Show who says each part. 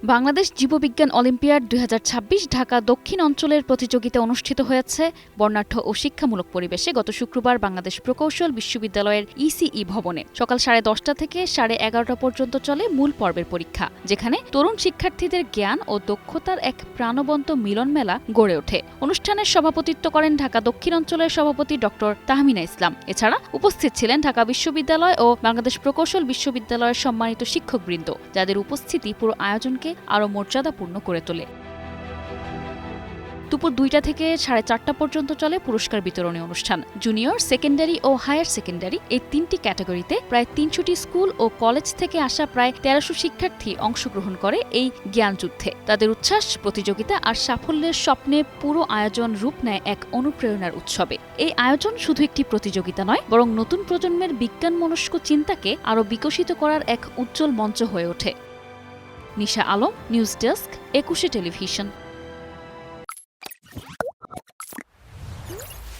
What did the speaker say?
Speaker 1: বাংলাদেশ জীববিজ্ঞান অলিম্পিয়াড ২০২৬ ঢাকা দক্ষিণ অঞ্চলের প্রতিযোগিতা অনুষ্ঠিত হয়েছে বর্ণাঢ্য ও শিক্ষামূলক পরিবেশে গত শুক্রবার বাংলাদেশ প্রকৌশল বিশ্ববিদ্যালয়ের ইসিই ভবনে সকাল 10:30 থেকে 11:30 পর্যন্ত চলে মূল পর্বের পরীক্ষা, যেখানে তরুণ শিক্ষার্থীদের জ্ঞান ও দক্ষতার এক প্রাণবন্ত মিলন মেলা গড়ে ওঠে। অনুষ্ঠানের সভাপতিত্ব করেন ঢাকা দক্ষিণ অঞ্চলের সভাপতি ড. তাহমিনা ইসলাম। এছাড়া উপস্থিত ছিলেন ঢাকা বিশ্ববিদ্যালয় ও বাংলাদেশ প্রকৌশল বিশ্ববিদ্যালয়ের সম্মানিত শিক্ষকবৃন্দ, যাদের উপস্থিতি পুরো আয়োজনকে আরও মর্যাদাপূর্ণ করে তোলে। দুপুর 2টা থেকে 4:30 পর্যন্ত চলে পুরস্কার বিতরণী অনুষ্ঠান। জুনিয়র, সেকেন্ডারি ও হায়ার সেকেন্ডারি এই 3টি ক্যাটাগরিতে প্রায় 300টি স্কুল ও কলেজ থেকে আসা প্রায় 1300 শিক্ষার্থী অংশগ্রহণ করে এই জ্ঞানযুদ্ধে। তাদের উচ্ছ্বাস, প্রতিযোগিতা আর সাফল্যের স্বপ্নে পুরো আয়োজন রূপ নেয় এক অনুপ্রেরণার উৎসবে। এই আয়োজন শুধু একটি প্রতিযোগিতা নয়, বরং নতুন প্রজন্মের বিজ্ঞানমনস্ক চিন্তাকে আরও বিকশিত করার এক উজ্জ্বল মঞ্চ হয়ে ওঠে। নিশা আলম, নিউজ ডেস্ক, 21 টেলিভিশন।